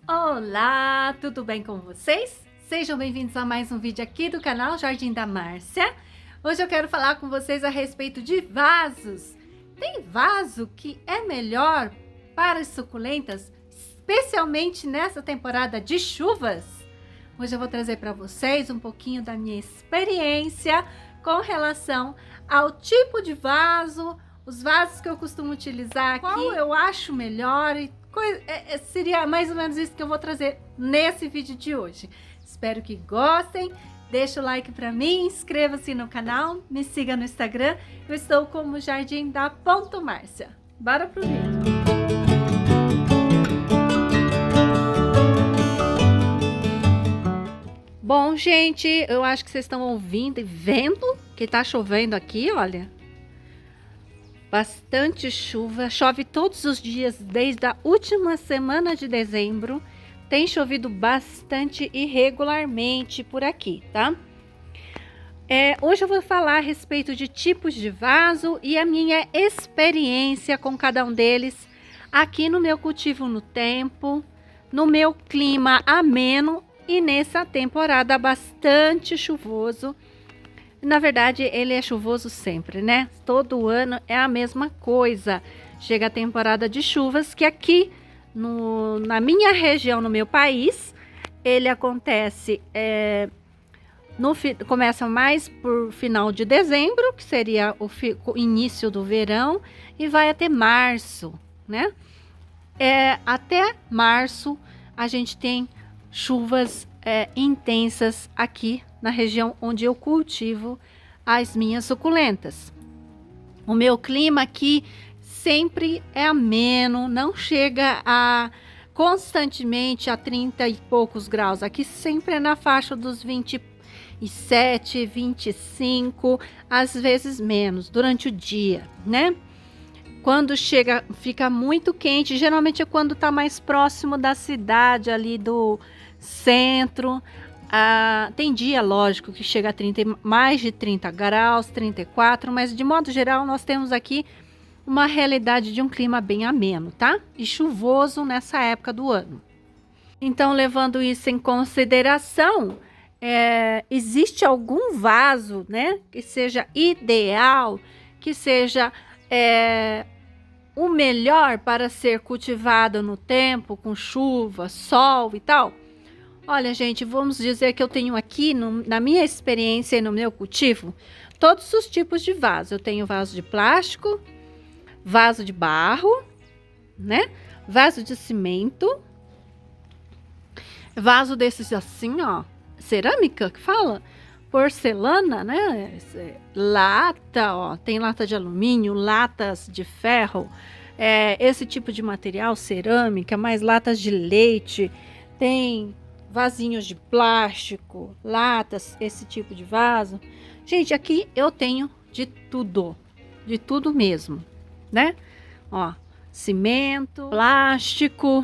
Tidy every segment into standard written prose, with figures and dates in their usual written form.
Olá, tudo bem com vocês? Sejam bem-vindos a mais um vídeo aqui do canal Jardim da Márcia. Hoje eu quero falar com vocês a respeito de vasos. Tem vaso que é melhor para as suculentas, especialmente nessa temporada de chuvas? Hoje eu vou trazer para vocês um pouquinho da minha experiência com relação ao tipo de vaso, os vasos que eu costumo utilizar aqui, qual eu acho melhor e seria mais ou menos isso que eu vou trazer nesse vídeo de hoje. Espero que gostem, deixa o like para mim, inscreva-se no canal, me siga no Instagram, eu estou como Jardim da Márcia. Bora pro vídeo! Bom, gente, eu acho que vocês estão ouvindo e vendo que tá chovendo aqui, olha. Bastante chuva, chove todos os dias desde a última semana de dezembro. Tem chovido bastante irregularmente por aqui, tá? Hoje eu vou falar a respeito de tipos de vaso e a minha experiência com cada um deles aqui no meu cultivo no tempo, no meu clima ameno e nessa temporada bastante chuvoso. Na verdade, ele é chuvoso sempre, né? Todo ano é a mesma coisa. Chega a temporada de chuvas, que aqui na minha região, no meu país, ele acontece, começa mais por final de dezembro, que seria o início do verão, e vai até março, né? Até março a gente tem chuvas intensas aqui na região onde eu cultivo as minhas suculentas. O meu clima aqui sempre é ameno, não chega constantemente a 30 e poucos graus. Aqui sempre é na faixa dos 27, 25, às vezes menos, durante o dia, né? Quando fica muito quente, geralmente é quando está mais próximo da cidade, ali do centro. Tem dia, lógico, que chega a mais de 30 graus, 34, mas de modo geral nós temos aqui uma realidade de um clima bem ameno, tá? E chuvoso nessa época do ano. Então, levando isso em consideração, existe algum vaso, né, que seja ideal, que seja o melhor para ser cultivado no tempo, com chuva, sol e tal? Olha, gente, vamos dizer que eu tenho aqui, na minha experiência e no meu cultivo, todos os tipos de vaso. Eu tenho vaso de plástico, vaso de barro, né? Vaso de cimento, vaso desses assim, ó, cerâmica que fala, porcelana, né? Lata, ó, tem lata de alumínio, latas de ferro, esse tipo de material, cerâmica, mais latas de leite, tem vasinhos de plástico, latas, esse tipo de vaso. Gente, aqui eu tenho de tudo mesmo, né? Ó, cimento, plástico.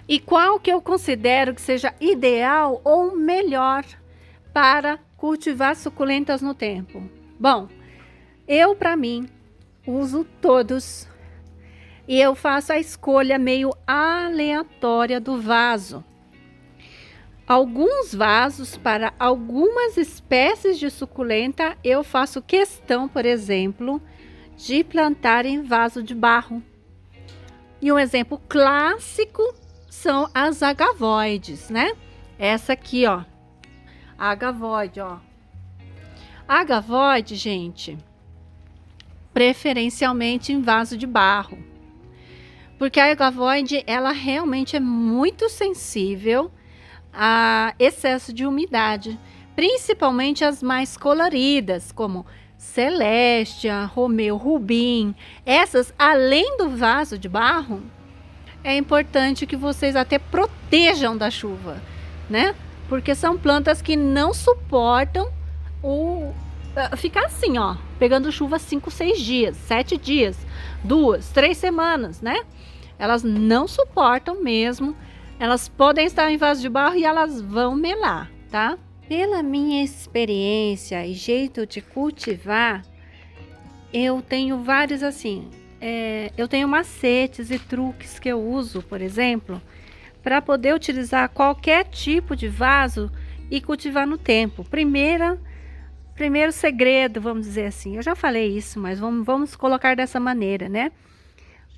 E qual que eu considero que seja ideal ou melhor para cultivar suculentas no tempo? Bom, para mim, uso todos. E eu faço a escolha meio aleatória do vaso. Alguns vasos para algumas espécies de suculenta, eu faço questão, por exemplo, de plantar em vaso de barro. E um exemplo clássico são as agavoides, né? Essa aqui, ó, agavoide, ó. Agavoide, gente, preferencialmente em vaso de barro. Porque a agavoide, ela realmente é muito sensível a excesso de umidade, principalmente as mais coloridas, como Celestia, Romeu Rubim. Essas, além do vaso de barro, é importante que vocês até protejam da chuva, né? Porque são plantas que não suportam ficar assim, ó, pegando chuva 5, 6 dias, 7 dias, 2, 3 semanas, né? Elas não suportam mesmo. Elas podem estar em vaso de barro e elas vão melar, tá? Pela minha experiência e jeito de cultivar, eu tenho vários assim. eu tenho macetes e truques que eu uso, por exemplo, para poder utilizar qualquer tipo de vaso e cultivar no tempo. Primeiro segredo, vamos dizer assim, eu já falei isso, mas vamos colocar dessa maneira, né?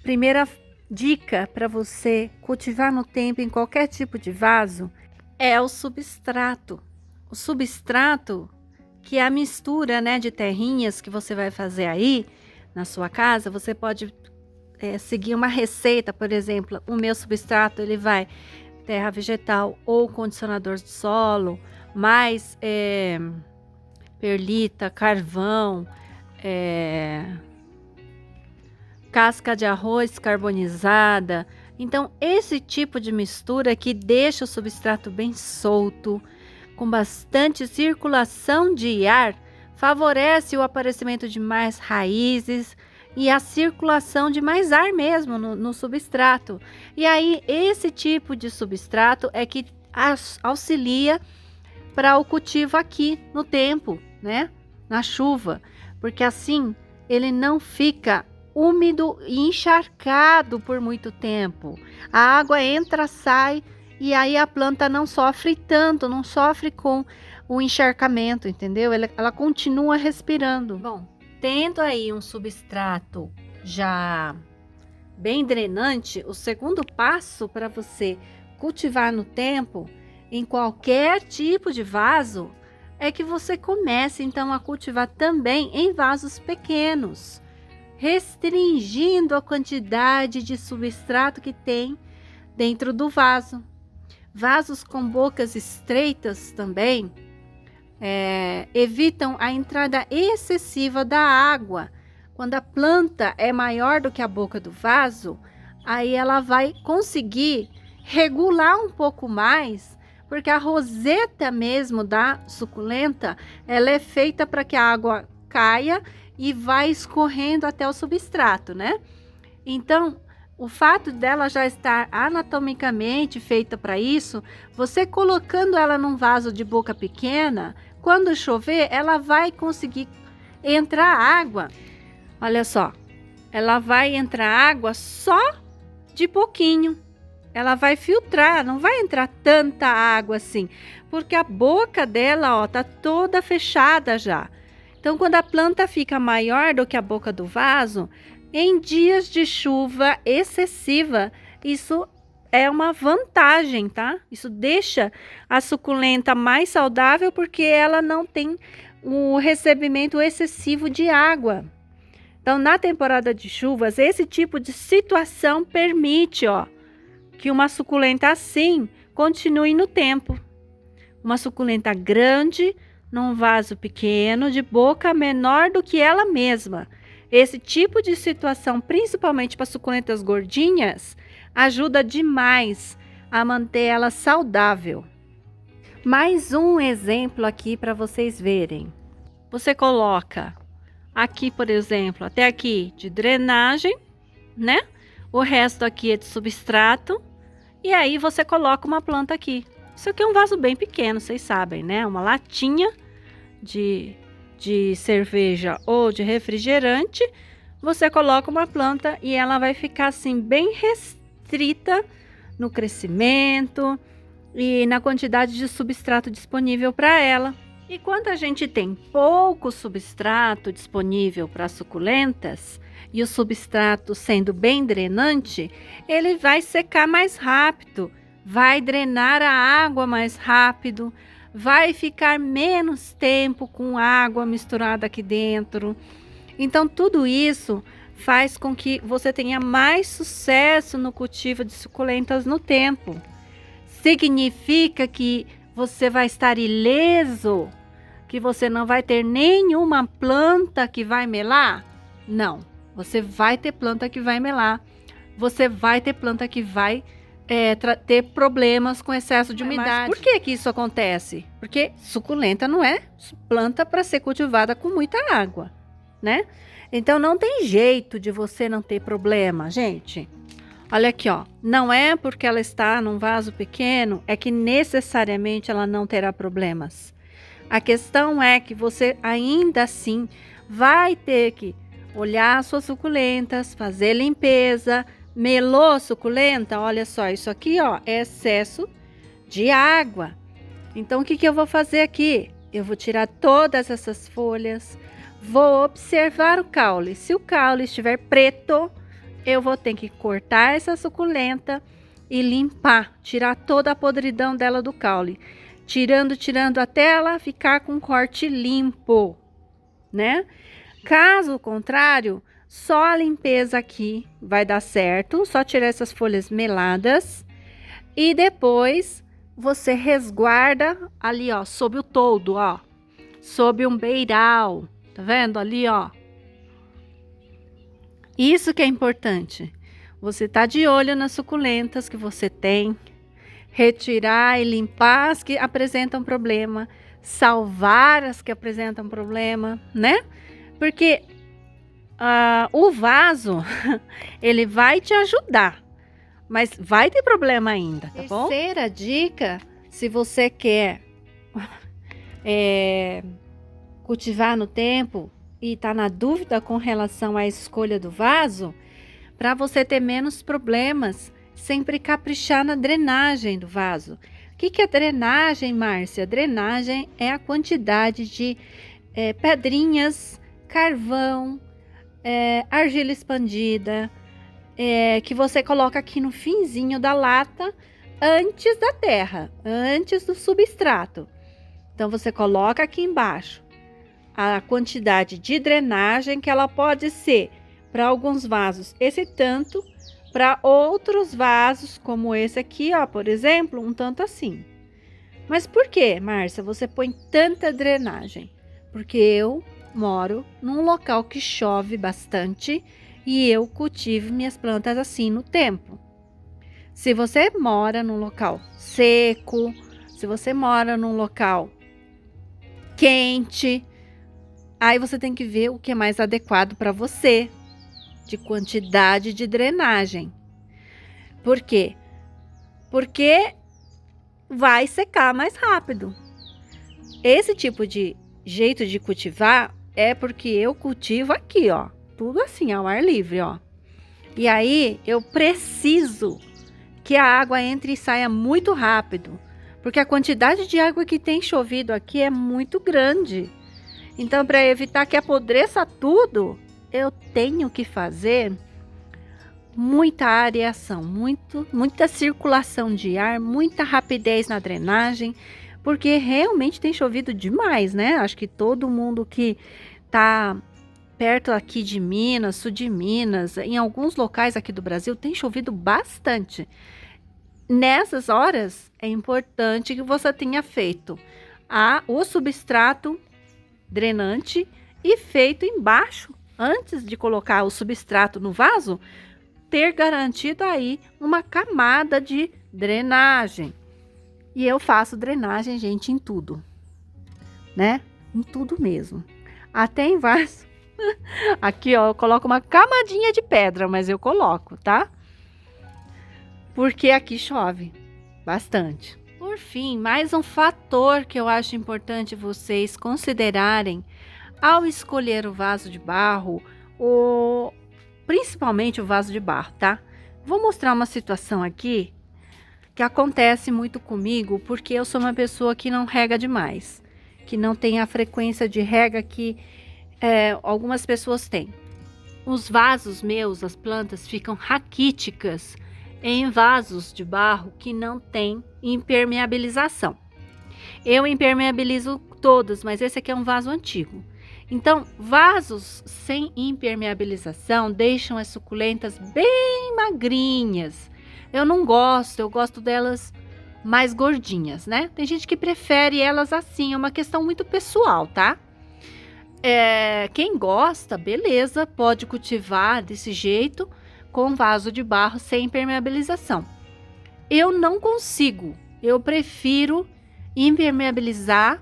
Primeira dica para você cultivar no tempo em qualquer tipo de vaso é o substrato. O substrato, que é a mistura, né, de terrinhas que você vai fazer aí na sua casa. Você pode seguir uma receita, por exemplo, o meu substrato ele vai terra vegetal ou condicionador de solo, mais perlita, carvão, casca de arroz carbonizada. Então, esse tipo de mistura que deixa o substrato bem solto, com bastante circulação de ar, favorece o aparecimento de mais raízes e a circulação de mais ar mesmo no substrato. E aí, esse tipo de substrato é que auxilia para o cultivo aqui no tempo, né? Na chuva, porque assim ele não fica úmido e encharcado por muito tempo. A água entra, sai e aí a planta não sofre tanto, não sofre com o encharcamento, entendeu? Ela continua respirando. Bom, tendo aí um substrato já bem drenante, o segundo passo para você cultivar no tempo, em qualquer tipo de vaso, é que você comece então a cultivar também em vasos pequenos, restringindo a quantidade de substrato que tem dentro do vaso. Vasos com bocas estreitas também evitam a entrada excessiva da água. Quando a planta é maior do que a boca do vaso, aí ela vai conseguir regular um pouco mais, porque a roseta mesmo da suculenta, ela é feita para que a água caia e vai escorrendo até o substrato, né? Então, o fato dela já estar anatomicamente feita para isso, você colocando ela num vaso de boca pequena, quando chover, ela vai conseguir entrar água. Olha só, ela vai entrar água só de pouquinho. Ela vai filtrar, não vai entrar tanta água assim, porque a boca dela, ó, tá toda fechada já. Então, quando a planta fica maior do que a boca do vaso, em dias de chuva excessiva, isso é uma vantagem, tá? Isso deixa a suculenta mais saudável porque ela não tem o recebimento excessivo de água. Então, na temporada de chuvas, esse tipo de situação permite, ó, que uma suculenta assim continue no tempo. Uma suculenta grande, num vaso pequeno, de boca menor do que ela mesma. Esse tipo de situação, principalmente para suculentas gordinhas, ajuda demais a manter ela saudável. Mais um exemplo aqui para vocês verem. Você coloca aqui, por exemplo, até aqui de drenagem, né? O resto aqui é de substrato. E aí você coloca uma planta aqui. Isso aqui é um vaso bem pequeno, vocês sabem, né? Uma latinha de cerveja ou de refrigerante. Você coloca uma planta e ela vai ficar assim bem restrita no crescimento e na quantidade de substrato disponível para ela. E quando a gente tem pouco substrato disponível para suculentas, e o substrato sendo bem drenante, ele vai secar mais rápido, vai drenar a água mais rápido, vai ficar menos tempo com água misturada aqui dentro. Então, tudo isso faz com que você tenha mais sucesso no cultivo de suculentas no tempo. Significa que você vai estar ileso, que você não vai ter nenhuma planta que vai melar? Não. Você vai ter planta que vai melar, você vai ter planta que vai ter problemas com excesso de umidade. Mas por que isso acontece? Porque suculenta não é planta para ser cultivada com muita água, né? Então não tem jeito de você não ter problema, gente. Olha aqui, ó, não é porque ela está num vaso pequeno, é que necessariamente ela não terá problemas. A questão é que você ainda assim vai ter que olhar as suas suculentas, fazer limpeza. Melou suculenta, olha só, isso aqui, ó, é excesso de água. Então, o que eu vou fazer aqui? Eu vou tirar todas essas folhas, vou observar o caule. Se o caule estiver preto, eu vou ter que cortar essa suculenta e limpar, tirar toda a podridão dela do caule. Tirando até ela ficar com um corte limpo, né? Caso contrário, só a limpeza aqui vai dar certo, só tirar essas folhas meladas e depois você resguarda ali, ó, sob o toldo, ó, sob um beiral, tá vendo ali, ó? Isso que é importante. Você tá de olho nas suculentas que você tem, retirar e limpar as que apresentam problema, salvar as que apresentam problema, né? Porque o vaso, ele vai te ajudar, mas vai ter problema ainda, tá bom? Terceira dica, se você quer cultivar no tempo e tá na dúvida com relação à escolha do vaso, para você ter menos problemas, sempre caprichar na drenagem do vaso. O que é drenagem, Márcia? Drenagem é a quantidade de pedrinhas, carvão, argila expandida, que você coloca aqui no finzinho da lata, antes da terra, antes do substrato. Então, você coloca aqui embaixo a quantidade de drenagem, que ela pode ser, para alguns vasos, esse tanto, para outros vasos, como esse aqui, ó, por exemplo, um tanto assim. Mas por que, Márcia, você põe tanta drenagem? Porque eu moro num local que chove bastante e eu cultivo minhas plantas assim no tempo. Se você mora num local seco, se você mora num local quente, aí você tem que ver o que é mais adequado para você, de quantidade de drenagem. Por quê? Porque vai secar mais rápido. Esse tipo de jeito de cultivar é porque eu cultivo aqui, ó, tudo assim, ao ar livre, ó. E aí eu preciso que a água entre e saia muito rápido, porque a quantidade de água que tem chovido aqui é muito grande. Então, para evitar que apodreça tudo, eu tenho que fazer muita areação, muita circulação de ar, muita rapidez na drenagem, porque realmente tem chovido demais, né? Acho que todo mundo que tá perto aqui de Minas, sul de Minas, em alguns locais aqui do Brasil, tem chovido bastante. Nessas horas, é importante que você tenha feito o substrato drenante e feito embaixo, antes de colocar o substrato no vaso, ter garantido aí uma camada de drenagem. E eu faço drenagem, gente, em tudo, né? Em tudo mesmo. Até em vaso. Aqui, ó, eu coloco uma camadinha de pedra, mas eu coloco, tá? Porque aqui chove bastante. Por fim, mais um fator que eu acho importante vocês considerarem ao escolher o vaso de barro, principalmente o vaso de barro, tá? Vou mostrar uma situação aqui que acontece muito comigo, porque eu sou uma pessoa que não rega demais, que não tem a frequência de rega que algumas pessoas têm. Os vasos meus, as plantas, ficam raquíticas em vasos de barro que não tem impermeabilização. Eu impermeabilizo todos, mas esse aqui é um vaso antigo. Então, vasos sem impermeabilização deixam as suculentas bem magrinhas. Eu não gosto, eu gosto delas mais gordinhas, né? Tem gente que prefere elas assim, é uma questão muito pessoal, tá? Quem gosta, beleza, pode cultivar desse jeito, com vaso de barro sem impermeabilização. Eu não consigo, eu prefiro impermeabilizar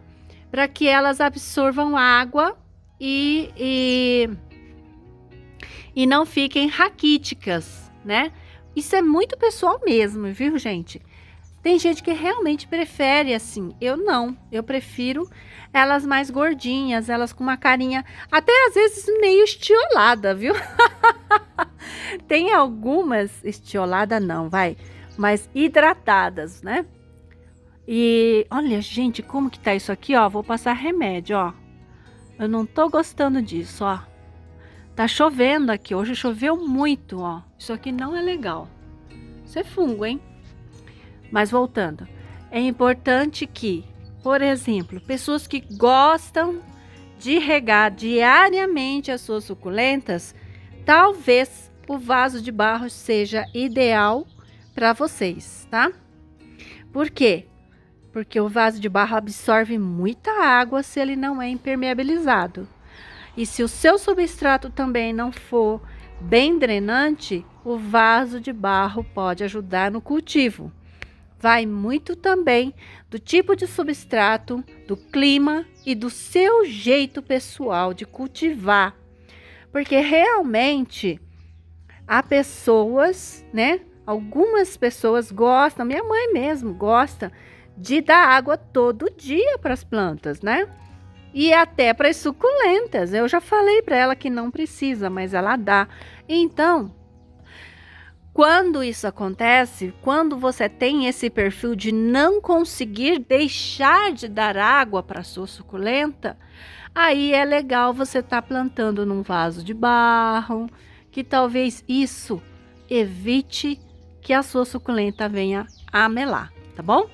para que elas absorvam água e não fiquem raquíticas, né? Isso é muito pessoal mesmo, viu, gente? Tem gente que realmente prefere assim. Eu não. Eu prefiro elas mais gordinhas, elas com uma carinha até às vezes meio estiolada, viu? Tem algumas estiolada não, vai, mas hidratadas, né? E olha, gente, como que tá isso aqui, ó? Vou passar remédio, ó. Eu não tô gostando disso, ó. Tá chovendo aqui, hoje choveu muito, ó. Isso aqui não é legal. Isso é fungo, hein? Mas voltando, é importante que, por exemplo, pessoas que gostam de regar diariamente as suas suculentas, talvez o vaso de barro seja ideal para vocês, tá? Por quê? Porque o vaso de barro absorve muita água se ele não é impermeabilizado. E se o seu substrato também não for bem drenante, o vaso de barro pode ajudar no cultivo. Vai muito também do tipo de substrato, do clima e do seu jeito pessoal de cultivar. Porque realmente há pessoas, né? Algumas pessoas gostam, minha mãe mesmo gosta de dar água todo dia para as plantas, né? E até para as suculentas. Eu já falei para ela que não precisa, mas ela dá. Então, quando isso acontece, quando você tem esse perfil de não conseguir deixar de dar água para a sua suculenta, aí é legal você estar plantando num vaso de barro, que talvez isso evite que a sua suculenta venha a melar, tá bom?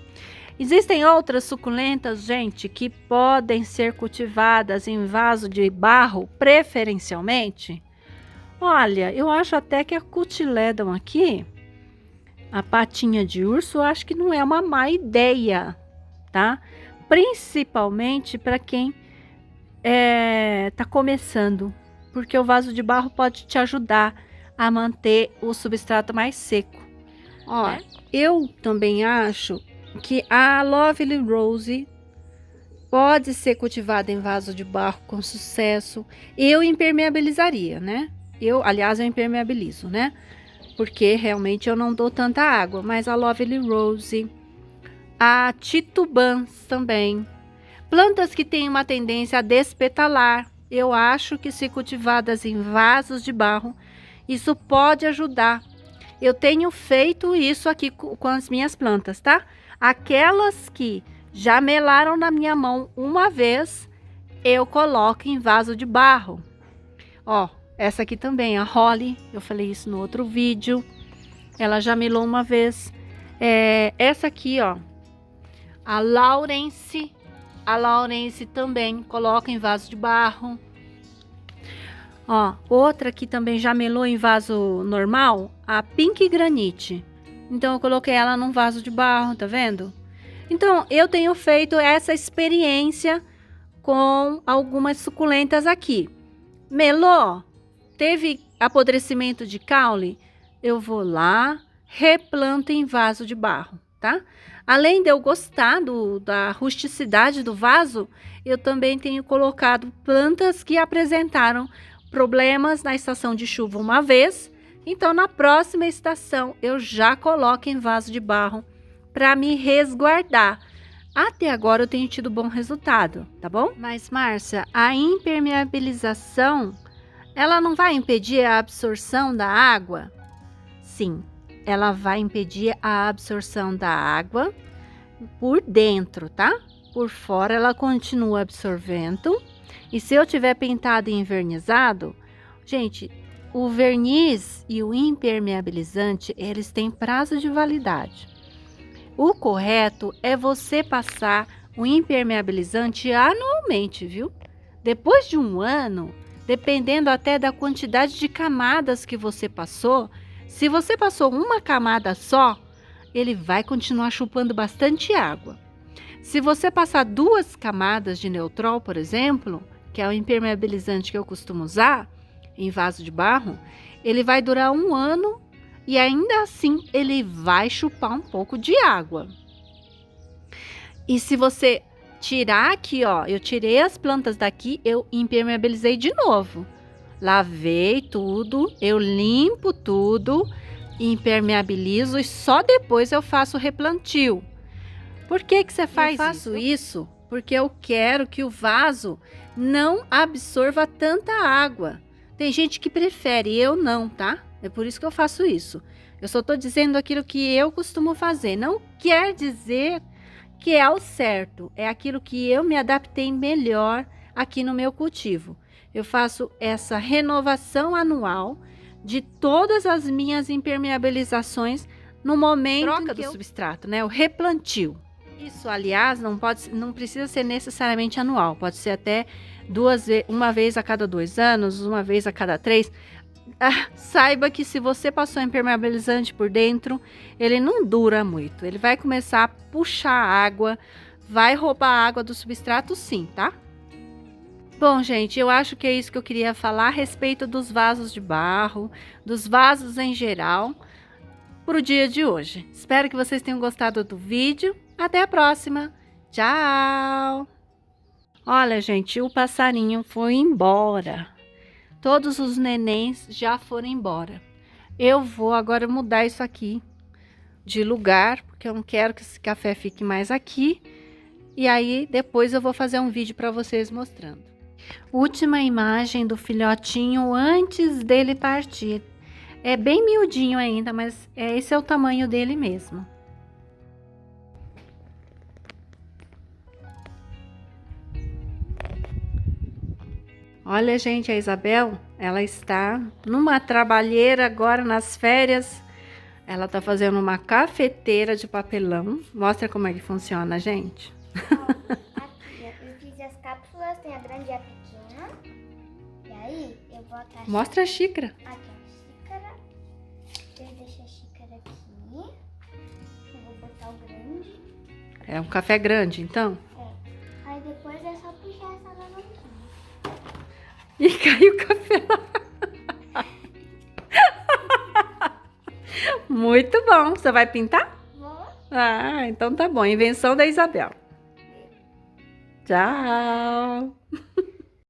Existem outras suculentas, gente, que podem ser cultivadas em vaso de barro preferencialmente. Olha, eu acho até que a Cotyledon aqui, a patinha de urso, eu acho que não é uma má ideia, tá? Principalmente para quem tá começando, porque o vaso de barro pode te ajudar a manter o substrato mais seco. Ó, eu também acho que a Lovely Rose pode ser cultivada em vaso de barro com sucesso. Eu impermeabilizaria, né? Aliás, eu impermeabilizo, né? Porque realmente eu não dou tanta água. Mas a Lovely Rose, a Titubans também. Plantas que têm uma tendência a despetalar. Eu acho que se cultivadas em vasos de barro, isso pode ajudar. Eu tenho feito isso aqui com as minhas plantas, tá? Aquelas que já melaram na minha mão uma vez, eu coloco em vaso de barro. Ó, essa aqui também, a Holly, eu falei isso no outro vídeo. Ela já melou uma vez. Essa aqui, ó, a Laurence também coloca em vaso de barro. Ó, outra que também já melou em vaso normal, a Pink Granite. Então eu coloquei ela num vaso de barro, tá vendo? Então eu tenho feito essa experiência com algumas suculentas aqui. Melou, teve apodrecimento de caule, eu vou lá, replanto em vaso de barro, tá? Além de eu gostar da rusticidade do vaso, eu também tenho colocado plantas que apresentaram problemas na estação de chuva uma vez. Então, na próxima estação, eu já coloco em vaso de barro para me resguardar. Até agora eu tenho tido bom resultado, tá bom? Mas, Márcia, a impermeabilização, ela não vai impedir a absorção da água? Sim, ela vai impedir a absorção da água por dentro, tá? Por fora ela continua absorvendo. E se eu tiver pintado e envernizado, gente, o verniz e o impermeabilizante, eles têm prazo de validade. O correto é você passar o impermeabilizante anualmente, viu? Depois de um ano, dependendo até da quantidade de camadas que você passou, se você passou uma camada só, ele vai continuar chupando bastante água. Se você passar 2 camadas de Neutrol, por exemplo, que é o impermeabilizante que eu costumo usar, em vaso de barro, ele vai durar 1 ano e ainda assim ele vai chupar um pouco de água. E se você tirar aqui, ó, eu tirei as plantas daqui, eu impermeabilizei de novo. Lavei tudo, eu limpo tudo, impermeabilizo e só depois eu faço o replantio. Por que que você faz isso? Eu faço isso porque eu quero que o vaso não absorva tanta água. Tem gente que prefere, eu não, tá? É por isso que eu faço isso. Eu só tô dizendo aquilo que eu costumo fazer. Não quer dizer que é o certo. É aquilo que eu me adaptei melhor aqui no meu cultivo. Eu faço essa renovação anual de todas as minhas impermeabilizações no momento troca do substrato, né? O replantio. Isso, aliás, não precisa ser necessariamente anual. Pode ser até uma vez a cada 2 anos, uma vez a cada 3. Saiba que se você passou impermeabilizante por dentro, ele não dura muito. Ele vai começar a puxar água, vai roubar a água do substrato, sim, tá? Bom, gente, eu acho que é isso que eu queria falar a respeito dos vasos de barro, dos vasos em geral, para o dia de hoje. Espero que vocês tenham gostado do vídeo. Até a próxima. Tchau! Olha, gente, o passarinho foi embora. Todos os nenéns já foram embora. Eu vou agora mudar isso aqui de lugar, porque eu não quero que esse café fique mais aqui. E aí, depois eu vou fazer um vídeo para vocês mostrando. Última imagem do filhotinho antes dele partir. É bem miudinho ainda, mas esse é o tamanho dele mesmo. Olha, gente, a Isabel, ela está numa trabalheira agora nas férias. Ela tá fazendo uma cafeteira de papelão. Mostra como é que funciona, gente. Ó, aqui, eu fiz as cápsulas, tem a grande e a pequena. E aí, eu vou botar... Mostra a xícara. Aqui, a xícara. Eu deixo a xícara aqui. Eu vou botar o grande. É um café grande, então? É. Aí depois é só puxar essa alavanquinha. E caiu o café lá. Muito bom. Você vai pintar? Vou. Ah, então tá bom. Invenção da Isabel. Tchau.